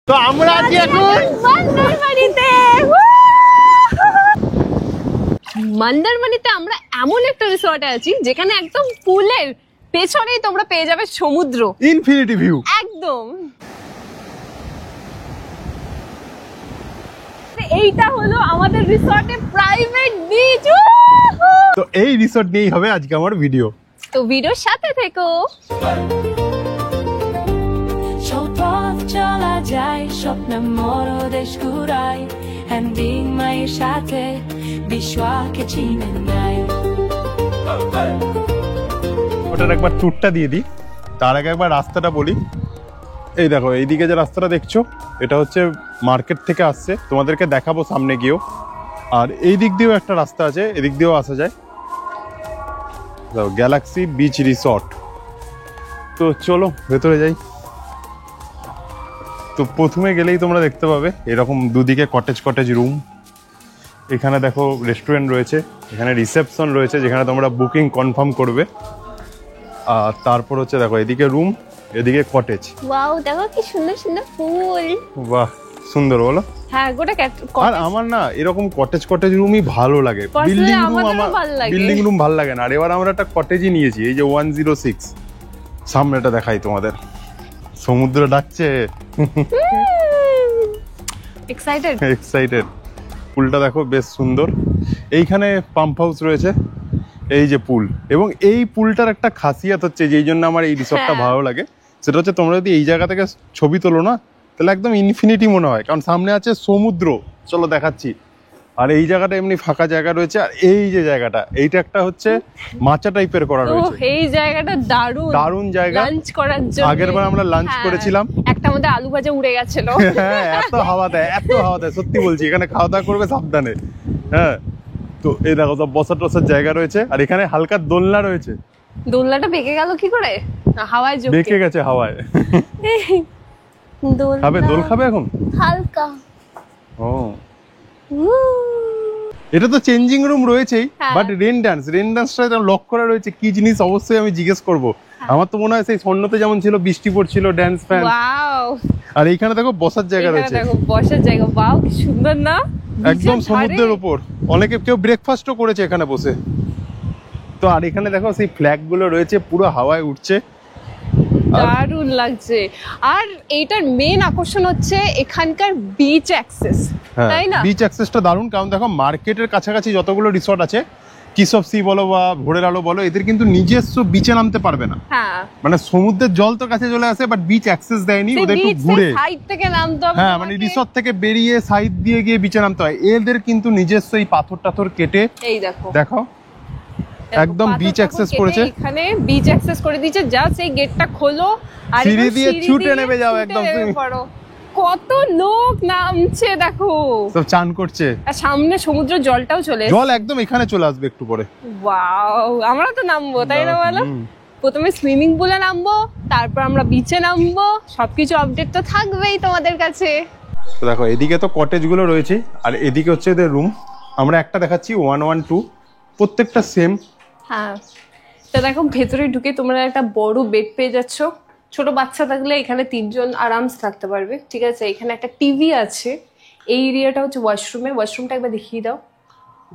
তো আমরা আছি এখন মন্দারমণিতে। আমরা এমন একটা রিসর্টে আছি যেখানে একদম পুলের পেছনেই তোমরা পেয়ে যাবে সমুদ্র, ইনফিনিটি ভিউ একদম। এইটা হলো আমাদের রিসর্টের প্রাইভেট বিচ। তো এই রিসর্ট নিয়েই হবে আজকে আমার ভিডিও। তো ভিডিওর সাথে থেকো। চলা যায় স্বপ্ন মোর দেশ ঘুরাই হ্যান্ডিং মায়ের সাথে বিশ্বকে চিনে নাই। ওটার একবার ট্যুরটা দিয়ে দিই, তার আগে একবার রাস্তাটা বলি। এই দেখো, এইদিকে যে রাস্তাটা দেখছো এটা হচ্ছে মার্কেট থেকে আসছে, তোমাদেরকে দেখাবো সামনে গিয়েও। আর এই দিক দিয়েও একটা রাস্তা আছে, এদিক দিয়েও আসা যায়। Galaxy beach resort. তো চলো ভেতরে যাই। তো প্রথমে গেলেই তোমরা দেখতে পাবে এরকম দুদিকে কটেজ কটেজ রুম। এখানে দেখো রেস্টুরেন্ট রয়েছে, এখানে রিসেপশন রয়েছে যেখানে তোমরা বুকিং কনফার্ম করবে। আর তারপর হচ্ছে দেখো এদিকে রুম, এদিকে কটেজ। ওয়াও, দেখো কি সুন্দর সুন্দর ফুল। বাহ, সুন্দর বলো। হ্যাঁ, গোটা আর আমার না এরকম কটেজ কটেজ রুমই ভালো লাগে। বিল্ডিং রুম আমার বিল্ডিং রুম ভালো লাগে না। আর এবার আমরা একটা কটেজই নিয়েছি, এই যে 106। সামনেটা দেখাই তোমাদের, সমুদ্র ডাকছে। এক্সাইটেড। পুলটা দেখো বেশ সুন্দর। এইখানে পাম্প হাউস রয়েছে, এই যে পুল। এবং এই পুলটার একটা খাসিয়াত হচ্ছে, যেই জন্য আমার এই রিসর্টটা ভালো লাগে, সেটা হচ্ছে তোমরা যদি এই জায়গা থেকে ছবি তোলো না, তাহলে একদম ইনফিনিটি মনে হয়, কারণ সামনে আছে সমুদ্র। চলো দেখাচ্ছি। আর এই জায়গাটা এমনি ফাঁকা জায়গা রয়েছে। আর এই যে জায়গাটা, এইটা একটা হচ্ছে মাচা টাইপের করা রয়েছে। এই জায়গাটা দারুণ জায়গা। লাঞ্চ করার জন্য। আগেরবার আমরা লাঞ্চ করেছিলাম, একটা আমাদের আলু ভাজা উড়ে গেছিল। হ্যাঁ, এত হাওয়া দেয় সত্যি বলছি। এখানে খাওয়া দাওয়া করবে সাবধানে। হ্যাঁ, তো এই দেখো সব বসার টসার জায়গা রয়েছে। আর এখানে হালকা দোলনা রয়েছে। দোলনাটা বেঁকে গেল কি করে? হাওয়ায় বেঁকে গেছে হাওয়ায়। দোল খাবে এখন হালকা। ও, এটা তো চেঞ্জিং রুম রয়েছেই, বাট রেন ডান্সটা লক করা রয়েছে। কি জিনিস অবশ্যই আমি জিজ্ঞেস করব। আমার তো মনে হয় সেই স্বর্ণতে যেমন ছিল, বৃষ্টি পড়ছিল, ড্যান্স ফ্যান। ওয়াও। আর এইখানে দেখো বসার জায়গা রয়েছে। দেখো বসার জায়গা, ওয়াও কি সুন্দর না? একদম সমুদ্রের উপর। অনেকে কেউ ব্রেকফাস্টও করেছে এখানে বসে। তো আর এখানে দেখো সেই ফ্ল্যাগ গুলো রয়েছে, পুরো হাওয়ায় উঠছে, দারুণ লাগছে। আর এইটার মেন আকর্ষণ হচ্ছে এখানকার বিচ অ্যাক্সেস, তাই না? বিচ অ্যাক্সেসটা দারুণ, কারণ দেখো মার্কেটের কাছাকাছি যতগুলো রিসর্ট আছে, কিসব সি বলো বা ভোরের আলো বলো, এদের কিন্তু নিজস্ব বিচে নামতে পারবে না। হ্যাঁ, মানে সমুদ্রের জল তো কাছে চলে আসে, বাট বিচ অ্যাক্সেস দেয়নি। ওদের একটু ঘুরে সাইড থেকে নামতে হবে। হ্যাঁ, মানে রিসর্ট থেকে বেরিয়ে সাইড দিয়ে গিয়ে বিচে নামতে হয়। এদের কিন্তু নিজস্ব এই পাথর টাথর কেটে, এই দেখো একদম বিচ অ্যাক্সেস করেছে। এখানে বিচ অ্যাক্সেস করে দিয়েছে। জাস্ট এই গেটটা খোলো আর সিঁড়ি দিয়ে ছুটে নেমে যাও একদম। কত লোক নামছে দেখো, সব চান করছে। আর সামনে সমুদ্র জলটাও চলে জল একদম এখানে চলে আসবে একটু পরে। ওয়াও, আমরা তো নামবো, তাই না বলো? প্রথমে সুইমিং পুলে নামবো, তারপর আমরা বিচে নামবো। সবকিছু আপডেট তো থাকবেই তোমাদের কাছে। তো দেখো এদিকে তো কটেজ গুলো রয়েছে, আর এদিকে হচ্ছে এদের রুম। আমরা একটা দেখাচ্ছি 112, প্রত্যেকটা সেম। হ্যাঁ, তো দেখো ভেতরে ঢুকে তোমরা একটা বড় বেড পেয়ে যাচ্ছ। ছোট বাচ্চা থাকলে এখানে 3 জন আরামসে থাকতে পারবে, ঠিক আছে? এখানে একটা টিভি আছে। এই এরিয়াটা হচ্ছে ওয়াশরুমটা একবার দেখিয়ে দাও।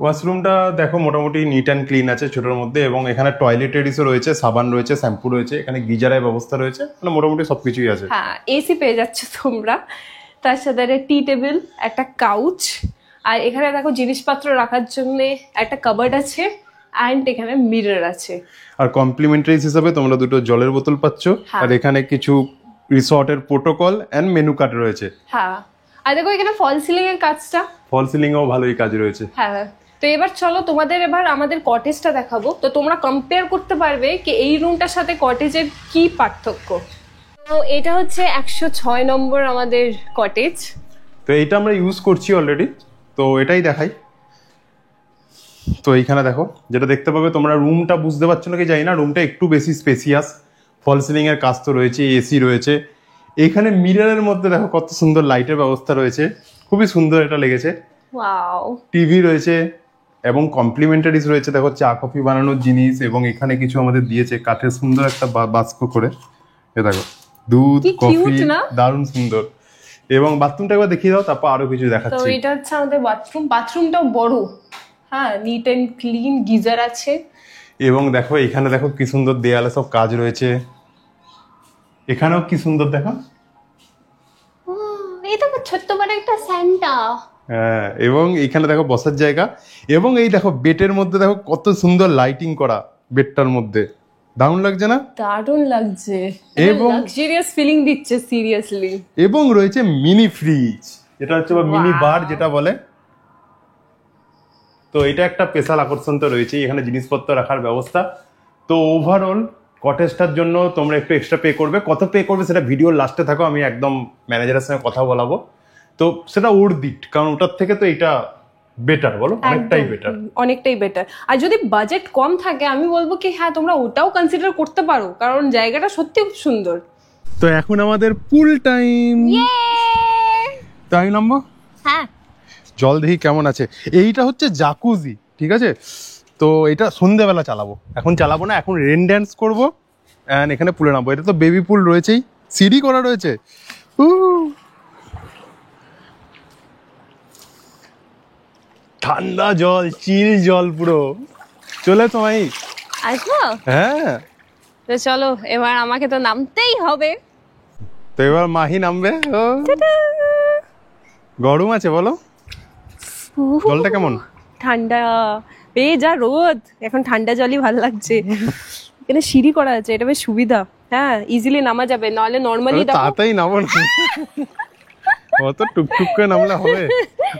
ওয়াশরুমটা দেখো মোটামুটি নিট অ্যান্ড ক্লিন আছে ছোটোর মধ্যে, এবং এখানে টয়লেটারিসও রয়েছে, সাবান রয়েছে, শ্যাম্পু রয়েছে, এখানে গিজারের ব্যবস্থা রয়েছে, মানে মোটামুটি সবকিছুই আছে। হ্যাঁ, এসি পেয়ে যাচ্ছ তোমরা। তার সাথে একটা টি টেবিল, একটা কাউচ, আর এখানে দেখো জিনিসপত্র রাখার জন্য একটা কাবার্ড আছে, অ্যান্ড এখানে মিরর আছে। আর কমপ্লিমেন্টারি হিসেবে তোমরা দুটো জলের বোতল পাচ্ছ। আর এখানে কিছু রিসর্টের প্রোটোকল এন্ড মেনু কার্ড রয়েছে। হ্যাঁ, আর দেখো এখানে ফল সিলিং এর কাজটা, ফল সিলিং এও ভালোই কাজ রয়েছে। হ্যাঁ, তো এবার চলো তোমাদের এবার আমাদের কটেজটা দেখাবো। তো তোমরা কম্পেয়ার করতে পারবে কি এই রুমটার সাথে কটেজের কি পার্থক্য। তো এটা হচ্ছে 106 নম্বর আমাদের কটেজ। তো এইটা আমরা ইউজ করছি অলরেডি, তো এটাই দেখাই। তো এইখানে দেখো যেটা দেখতে পাবে তোমরা, রুমটা বুঝতে পারছো নাকি জানি না, রুমটা একটু বেশি স্পেসিয়াস। ফল সিলিং এর কাজ তো রয়েছে, এসি রয়েছে। এখানে মিররের মধ্যে দেখো কত সুন্দর লাইটের ব্যবস্থা রয়েছে, খুবই সুন্দর এটা লেগেছে। ওয়াও, টিভি রয়েছে এবং কমপ্লিমেন্টারিজ রয়েছে। দেখো চা কফি বানানোর জিনিস, এবং এখানে কিছু আমাদের দিয়েছে কাঠের সুন্দর একটা বাস্ক করে। এ দেখো দুধ কফি, দারুণ সুন্দর। এবং বাথরুমটা একবার দেখিয়ে দাও, তারপর আরো কিছু তো দেখাচ্ছি। এটা হচ্ছে আমাদের বাথরুমটাও বড়, হ্যাঁ, নিট এন্ড ক্লিন, গিজার আছে। এবং দেখো এখানে দেখো কি সুন্দর দেয়ালে সব কাজ রয়েছে, এখানেও কি সুন্দর দেখো। এই দেখো ছোট্ট বড় একটা স্যান্টা। হ্যাঁ, এবং এইখানে দেখো বসার জায়গা, এবং এই দেখো বেডের মধ্যে দেখো কত সুন্দর লাইটিং করা বেডটার মধ্যে, দারুণ লাগছে না? দারুণ লাগছে, এবং লাক্সারিয়াস ফিলিং দিচ্ছে সিরিয়াসলি। এবং রয়েছে মিনি ফ্রিজ, যেটা হচ্ছে মিনি বার যেটা বলে। তো এটা একটা স্পেশাল আকর্ষণ তো রয়েছে, এখানে জিনিসপত্র রাখার ব্যবস্থা। তো ওভারঅল কটেজটার জন্য তোমরা একটু এক্সট্রা পে করবে, কত পে করবে সেটা ভিডিওর লাস্টে থাকো, আমি একদম ম্যানেজারের সঙ্গে কথা বলাবো। তো সেটা ওর দিক, কারণ ওটার থেকে তো এটা বেটার, বলো অনেকটাই বেটার। অনেকটাই বেটার। আর যদি বাজেট কম থাকে আমি বলবো কি হ্যাঁ তোমরা ওটাও কনসিডার করতে পারো, কারণ জায়গাটা সত্যি খুব সুন্দর। তো এখন আমাদের পুল টাইম, তাই নাম্বার হ্যাঁ, জল দেখি কেমন আছে। এইটা হচ্ছে জাকুজি, ঠিক আছে? তো এটা সন্ধ্যেবেলা চালাবো, এখন চালাবো না, এখন রেন ড্যান্স করবো অ্যান্ড এখানে পুলে নামবো। এটা তো বেবি পুল রয়েছেই, সিঁড়ি করা রয়েছে। ঠান্ডা জল, চিল জল পুরো। চলে তোমায় আসবো? হ্যাঁ, তো চলো এবার আমাকে তো নামতেই হবে। তো এবার মাহি নামবে। ও গরম আছে বলো, জলটা কেমন? ঠান্ডা, এই যা রোদ, এখন ঠান্ডা জলই ভালো লাগছে। এখানে সিঁড়ি করা আছে, এটা বেশ সুবিধা, হ্যাঁ ইজিলি নামা যাবে, নাহলে নর্মালি তাড়াতাড়ি নামো না, অত টুকটুক করে নামলে হবে?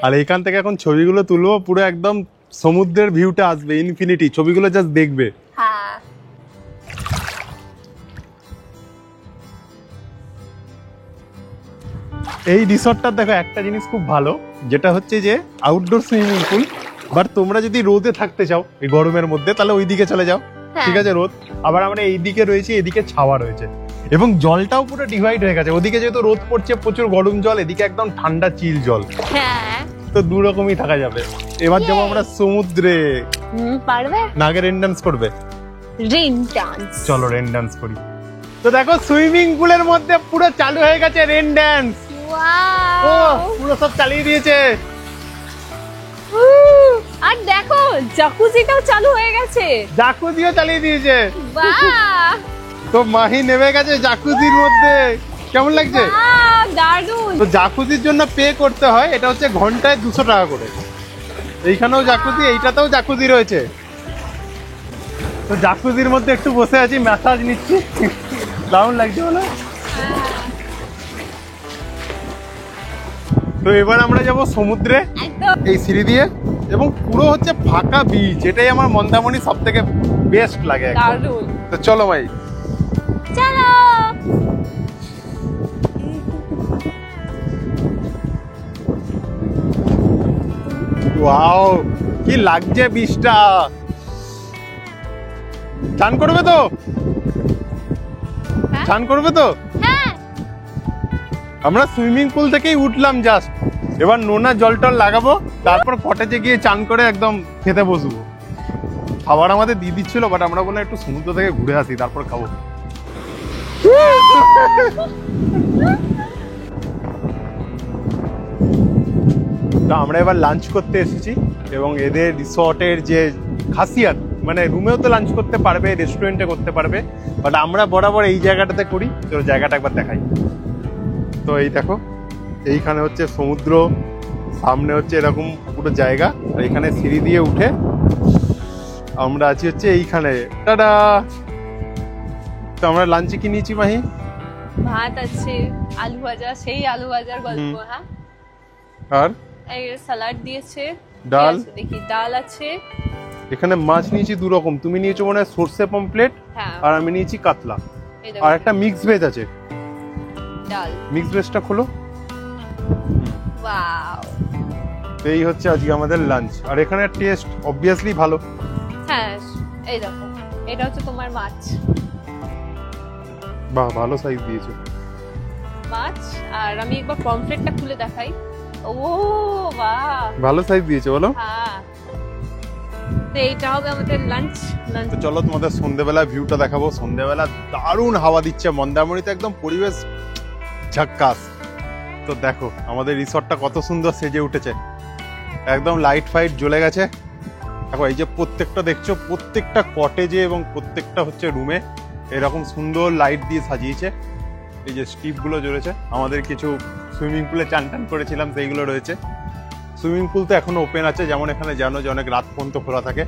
আর এখান থেকে এখন ছবিগুলো তুলবো, পুরো একদম সমুদ্রের ভিউটা আসবে, ইনফিনিটি, ছবিগুলো জাস্ট দেখবে। হ্যাঁ এই রিসর্টটার দেখো একটা জিনিস খুব ভালো, যেটা হচ্ছে যে আউটডোর সুইমিং পুল। বাট তোমরা যদি রোদে থাকতে চাও এই গরমের মধ্যে, তাহলে ওই দিকে চলে যাও, ঠিক আছে, রোদ। আবার আমরা এইদিকে রয়েছে, এদিকে ছাওয়া রয়েছে, এবং জলটাও পুরো ডিভাইড হয়ে গেছে। ওদিকে যেহেতু রোদ পড়ছে প্রচুর গরম জল, এদিকে একদম ঠান্ডা চিল জল, হ্যাঁ, তো দু রকমই থাকা যাবে। এবার যাবো আমরা সমুদ্রে। পারবে? নাগে রেন ডান্স করবে? রেইন ডান্স, চলো রেন ডান্স করি। তো দেখো সুইমিং পুলের মধ্যে পুরো চালু হয়ে গেছে রেন ডান্স। ও পুরো সব চালিয়ে দিয়েছে। আর দেখো জাকুজিটাও চালু হয়ে গেছে, জাকুজিও চালিয়ে দিয়েছে। বাহ তো মাহি নেমে গেছে জাকুজির মধ্যে, কেমন লাগছে? দারুণ। তো জাকুজির জন্য পে করতে হয়, এটা হচ্ছে ঘন্টায় 200 টাকা করে। এইখানেও জাকুজি, এইটাতেও জাকুজি রয়েছে। তো জাকুজির মধ্যে একটু বসে আছি, ম্যাসাজ নিচ্ছি, দারুণ লাগছে বলো। তো এবার আমরা যাব সমুদ্রে একদম এই সিঁড়ি দিয়ে, এবং পুরো হচ্ছে ফাঁকা বিচ, এটাই আমার মন্দারমণি সব থেকে বেস্ট লাগে একদম। দারুণ। তো চলো ভাই, চলো। ওয়াও কি লাগছে বিচটা। চান করবে তো? চান করবে তো? হ্যাঁ আমরা সুইমিং পুল থেকেই উঠলাম জাস্ট, এবার নোনা জল টল লাগাবো, তারপর কটেজে গিয়ে চান করে একদম খেতে বসবো। খাবার আমাদের দিয়ে দিচ্ছিল, বাট আমরা বললাম একটু সমুদ্র থেকে ঘুরে আসি তারপর খাবো। তো আমরা এবার লাঞ্চ করতে এসেছি, এবং এদের রিসর্টের যে খাসিয়াত, মানে রুমেও তো লাঞ্চ করতে পারবে, রেস্টুরেন্টে করতে পারবে, বাট আমরা বরাবর এই জায়গাটাতে করি। তো জায়গাটা একবার দেখাই। তো এই দেখো, এইখানে হচ্ছে সমুদ্র, সামনে হচ্ছে এরকম পুরো জায়গা, আর এখানে সিঁড়ি দিয়ে উঠে আমরা আছি হচ্ছে এইখানে। টাটা। তো আমরা লাঞ্চে কি নিয়েছি মাহি? ভাত আছে, আলু ভাজা, সেই আলু ভাজার গল্প, হ্যাঁ, আর এই স্যালাড দিয়েছে, ডাল, কি আছে দেখি, ডাল আছে, এখানে মাছ নিয়েছি 2 রকম, তুমি নিয়েছো মনে হয় সর্ষে পমপ্লেট, হ্যাঁ, আর আমি নিয়েছি কাতলা, এই দেখো, আর একটা মিক্স ভেজ আছে। ডাল। মিক্স ভেজটা খোলো। ওয়াও, তো এই হচ্ছে আজকে আমাদের লাঞ্চ, আর এখানে টেস্ট অবভিয়াসলি ভালো। হ্যাঁ এই দেখো, এটা হচ্ছে তোমার মাছ, বাহ ভালো সাইজ দিয়েছো মাছ। আর আমি একবার পমফ্রেটটা খুলে দেখাই। ও বাহ, ভালো সাইজ দিয়েছো বলো। হ্যাঁ, তো এইটা হবে আমাদের লাঞ্চ। তো চলো তোমাদের সন্ধ্যেবেলা ভিউটা দেখাবো। সন্ধ্যেবেলা দারুণ হাওয়া দিচ্ছে মন্দারমণিতে, একদম পরিবেশ ঝাক্কাস। তো দেখো আমাদের রিসর্টটা কত সুন্দর সেজে উঠেছে, একদম লাইট ফাইট জ্বলে গেছে। দেখো এই যে প্রত্যেকটা দেখছো, প্রত্যেকটা কটেজে এবং প্রত্যেকটা হচ্ছে রুমে এরকম সুন্দর লাইট দিয়ে সাজিয়েছে। এই যে স্ট্রিপগুলো জ্বলেছে, আমাদের কিছু সুইমিং পুলে চান টান করেছিলাম সেইগুলো রয়েছে। সুইমিং পুল তো এখনো ওপেন আছে, যেমন এখানে জানো যে অনেক রাত পর্যন্ত খোলা থাকে।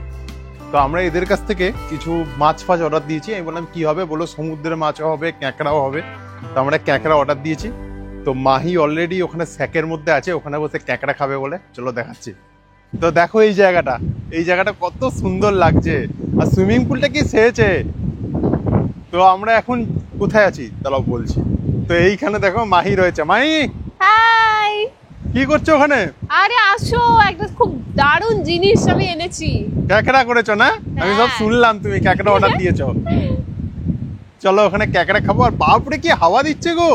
তো আমরা এদের কাছ থেকে কিছু মাছ ফাছ অর্ডার দিয়েছি। আমি বললাম কি হবে, বলো সমুদ্রের মাছও হবে, ক্যাঁকড়াও হবে। তো আমরা ক্যাঁকড়া অর্ডার দিয়েছি। তো মাহি অলরেডি ওখানে স্যাকের মধ্যে আছে, ওখানে বসে ক্যাঁকড়া খাবে বলে, চলো দেখাচ্ছি। তো দেখো এই জায়গাটা কত সুন্দর লাগছে, আর সুইমিং পুলটা কি সেয়েছে। তো আমরা এখন কোথায় আছি তাহলে বলছি। তো এইখানে দেখো মাহি রয়েছে। মাহি, হাই, কি করছো ওখানে? আরে আসো, একটা খুব দারুণ জিনিস আমি এনেছি। ক্যাঁকড়া করেছো না? আমি সব শুনলাম তুমি ক্যাঁকড়া অর্ডার দিয়েছো। চলো ওখানে ক্যাঁকড়া খাবো। আর বাপরে কি হাওয়া দিচ্ছে গো,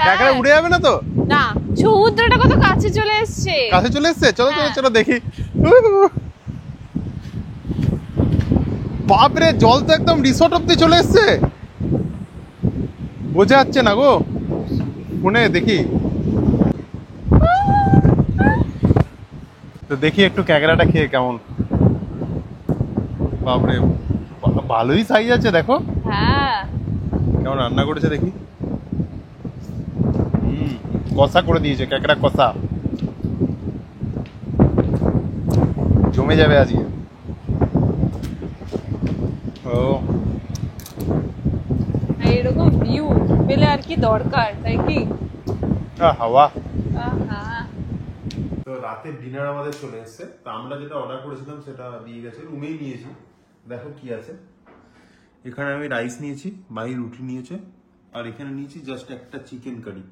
ক্যাঁকড়া উড়ে যাবে না তো? না, সমুদ্রটা কত কাছে চলে এসেছে। কাছে চলে এসছে, চলো চলো চলো দেখি। বাপরে জল তো একদম রিসোর্ট অব্দি চলে এসছে, বোঝা যাচ্ছে না গো ফোনে। দেখি তো, দেখি একটু ক্যাঁকড়াটা খেয়ে কেমন। বাপরে ভালোই সাইজ আছে, দেখো হ্যাঁ, কেমন রান্না করেছে দেখি। কষা করে দিয়েছে, ক্যাঁকড়া কষা জমে যাবে আজকে। ও এরকম ভিউ পেলে আর কি দরকার, তাই কি? হাওয়া। আহা, তো রাতের ডিনার আমাদের চলে এসেছে। তো আমরা যেটা অর্ডার করেছিলাম সেটা দিয়ে গেছে, রুমেই নিয়েছি। দেখো কি আছে এখানে। আমি রাইস নিয়েছি, মাহি রুটি নিয়েছে, আর এখানে নিয়েছি জাস্ট একটা চিকেন কারি।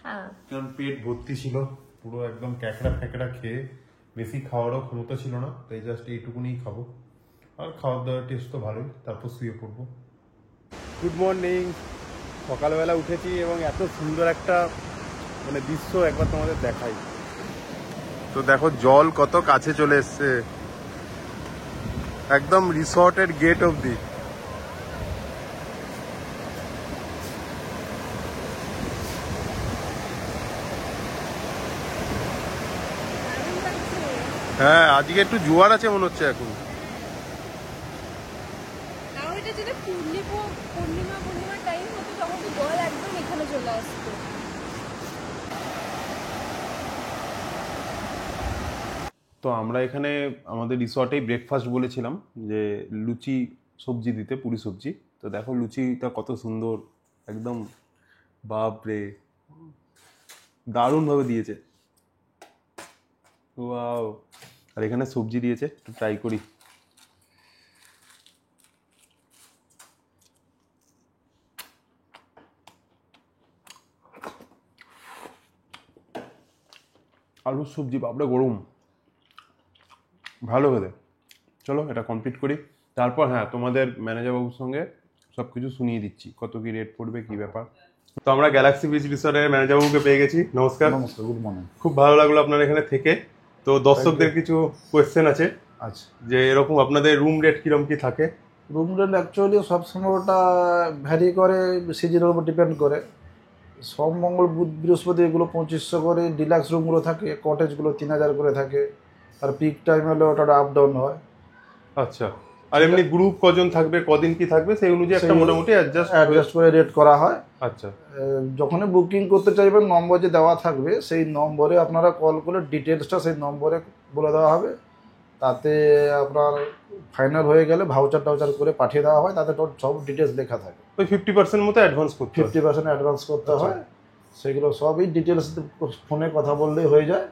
হ্যাঁ, কারণ পেট ভর্তি ছিল পুরো, একদম ক্যাঁকড়া ফ্যাকড়া খেয়ে বেশি খাওয়ারও ক্ষমতা ছিল না, তাই জাস্ট এইটুকুনি খাবো। আর খাওয়ার দাওয়ার টেস্ট তো ভালোই, তারপর শুয়ে পড়বো। গুড মর্নিং, সকালবেলা উঠেছি এবং এত সুন্দর একটা মানে দৃশ্য একবার তোমাদের দেখাই। তো দেখো জল কত কাছে চলে এসছে, একদম রিসর্টের গেট অবধি। হ্যাঁ আজকে একটু জোয়ার আছে মনে হচ্ছে এখন। এটা যদি পূর্ণিমার টাইম হতো তখন তো জল একদম এখানে চলে আসতো। তো আমরা এখানে আমাদের রিসর্টেই ব্রেকফাস্ট বলেছিলাম যে লুচি সবজি দিতে, পুরি সবজি। তো দেখো লুচিটা কত সুন্দর, একদম বাপরে দারুণভাবে দিয়েছে। ওয়াও, আর এখানে সবজি দিয়েছে, একটু ট্রাই করি। আলুর সবজি বাপরে গরম, ভালো হলে। চলো এটা কমপ্লিট করি, তারপর হ্যাঁ তোমাদের ম্যানেজার বাবুর সঙ্গে সবকিছু শুনিয়ে দিচ্ছি কত কি রেট পড়বে, কি ব্যাপার। তো আমরা গ্যালাক্সি বিচ রিসর্টের ম্যানেজার বাবুকে পেয়ে গেছি। নমস্কার। নমস্কার, গুড মর্নিং। খুব ভালো লাগলো আপনার এখানে থেকে। তো দর্শকদের কিছু কোয়েশ্চেন আছে, আচ্ছা, যে এরকম আপনাদের রুম রেট কিরকম কি থাকে? রুম রেন্ট অ্যাকচুয়ালি সবসময় ওটা ভ্যারি করে, সিজনের উপর ডিপেন্ড করে। সোম, মঙ্গল, বুধ, বৃহস্পতি এগুলো 2500 করে। ডিলাক্স রুমগুলো থাকে, কটেজগুলো 3000 করে থাকে। আর পিক টাইম হলে ওটা আপ ডাউন হয়। আচ্ছা, আর এমনি গ্রুপ কজন থাকবে, কদিন কি থাকবে, সেই অনুযায়ী একটা মোটামুটি অ্যাডজাস্ট করে রেট করা হয়। আচ্ছা, যখনই বুকিং করতে চাইবেন নম্বর যে দেওয়া থাকবে সেই নম্বরে আপনারা কল করে ডিটেলসটা সেই নম্বরে বলে দেওয়া হবে। তাতে আপনার ফাইনাল হয়ে গেলে ভাউচার টাউচার করে পাঠিয়ে দেওয়া হয়, তাতে সব ডিটেলস লেখা থাকে। ওই 50% মতো অ্যাডভান্স করতে হবে। 50% অ্যাডভান্স করতে হয়, সেগুলো সবই ডিটেলস ফোনে কথা বললেই হয়ে যায়।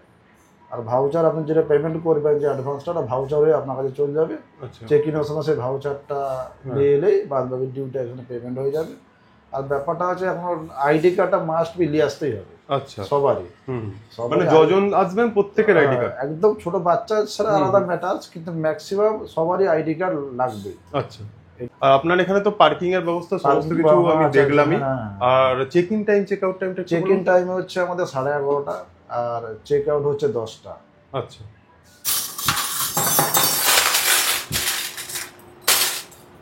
আর ভাউচার আপনি যেটা পেমেন্ট করবেন, যে অ্যাডভান্সটা ভাউচার হয়ে আপনার কাছে চলে যাবে। চেক ইনের সময় সেই ভাউচারটা নিয়ে এলেই বাদ বাকি ডিউটা এখানে পেমেন্ট হয়ে যাবে। আর ব্যাপারটা হচ্ছে এখন আইডি কার্ডটা মাস্ট বি নিয়ে আসতেই হবে। আচ্ছা, সবারই। মানে যজন আসবেন প্রত্যেকের আইডি কার্ড? একদম ছোট বাচ্চা ছাড়া আলাদা ম্যাটার, কিন্তু ম্যাক্সিমাম সবারই আইডি কার্ড লাগবে। আচ্ছা, আর আপনার এখানে তো পার্কিং এর ব্যবস্থা সমস্ত কিছু আমি দেখলামই। আর check in time, check out টাইমটা? চেক ইন টাইম হচ্ছে আমাদের 11:30, আর চেক আউট হচ্ছে 10টা। আচ্ছা,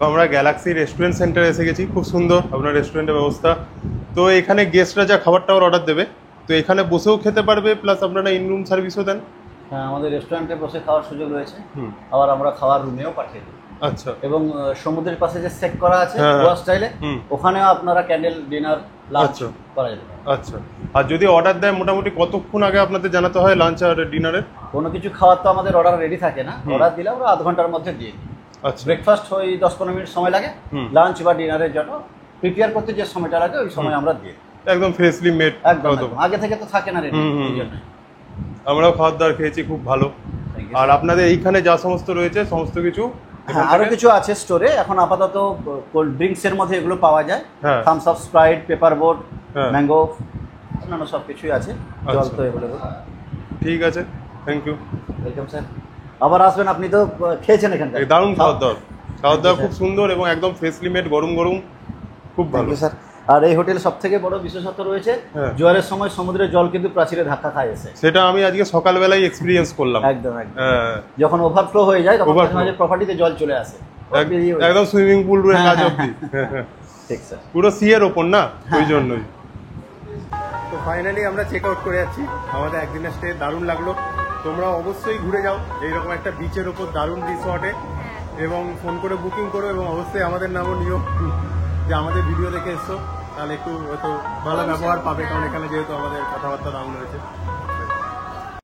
আমরা গ্যালাক্সি রেস্টুরেন্ট সেন্টারে এসে গেছি। খুব সুন্দর আপনার রেস্টুরেন্টের ব্যবস্থা। তো এখানে গেস্টরা যা খাবার টাবার অর্ডার দেবে তো এখানে বসেও খেতে পারবে, প্লাস আপনারা ইন রুম সার্ভিসও দেন? হ্যাঁ, আমাদের রেস্টুরেন্টে বসে খাওয়ার সুযোগ রয়েছে, হুম। আবার আমরা খাওয়ার রুমেও পাঠিয়ে দিই। আচ্ছা। এবং সমুদ্রের পাশে যে সেট করা আছে হ্যাঁ, গোয়া স্টাইলে, হুম। ওখানেও আপনারা ক্যান্ডেল ডিনার লাঞ্চ আচ্ছা। করা যেতে পারে। আচ্ছা, আর যদি অর্ডার দেয় মোটামুটি কতক্ষণ আগে আপনাদের জানাতে হয় লাঞ্চ আর ডিনারের? কোনো কিছু খাওয়ার তো আমাদের অর্ডার রেডি থাকে না, অর্ডার দিলে আমরা আধ ঘন্টার মধ্যে দিয়ে দিই। আচ্ছা। ব্রেকফাস্ট ওই 10-15 মিনিট সময় লাগে, হুম। লাঞ্চ বা ডিনারের জন্য প্রিপেয়ার করতে যে সময়টা লাগে ওই সময় আমরা দিয়ে দিই। একদম ফ্রেশলি মেড। একদম আগে থেকে তো থাকে না রেডি, হুম, হুম, এই জন্য। আমরাও খাওয়ার দাওয়ার খেয়েছি, খুব ভালো। Thank you, R sir. আপনাদের এইখানে যা সমস্ত রয়েছে সমস্ত কিছু হ্যাঁ, আরো কিছু আছে স্টোরে। এখন আপাতত কোল্ড ড্রিঙ্কস এর মধ্যে এগুলো পাওয়া যায়, হ্যাঁ। Thums Up, Sprite, Paper Boat, হ্যাঁ। ম্যাঙ্গো, অন্যান্য সব কিছুই আছে। জল আচ্ছা। তো অ্যাভেলেবল। ঠিক আছে, থ্যাংক ইউ। ওয়েলকাম স্যার, আবার আসবেন। আপনি তো খেয়েছেন এখানকার, দারুণ খাওয়ার দাওয়ার, খাওয়ার দাওয়ার you, খুব সুন্দর এবং একদম ফ্রেশলি মেড, গরম গরম, খুব ভালো। স্যার। আর এই হোটেল সব থেকে বড় বিশেষত্ব রয়েছে, হ্যাঁ। জোয়ারের সময় সমুদ্রের জল কিন্তু প্রাচীরে ধাক্কা খায় এসে। সেটা আমি আজকে সকালবেলায় এক্সপিরিয়েন্স করলাম। একদম একদম। হ্যাঁ, যখন ওভারফ্লো হয়ে যায় তখন Overflow। মাঝে প্রপার্টিতে জল চলে আসে, বেরিয়ে যায়। একদম সুইমিং পুল রয়ে হ্যাঁ, কাজ হ্যাঁ, অব্দি। ঠিক স্যার। পুরো সি এর ওপর না, ওই হ্যাঁ, জন্যই। তো ফাইনালি আমরা চেক আউট করে যাচ্ছি। আমাদের একদিনের স্টে দারুণ লাগলো। তোমরা অবশ্যই ঘুরে যাও এইরকম একটা বিচের ওপর দারুণ রিসর্টে, এবং ফোন করে বুকিং করো, এবং অবশ্যই আমাদের নামও নিও যে আমাদের ভিডিও দেখে এসছো, তাহলে একটু হয়তো ভালো ব্যবহার পাবে, কারণ এখানে যেহেতু আমাদের কথাবার্তা দারুণ হয়েছে।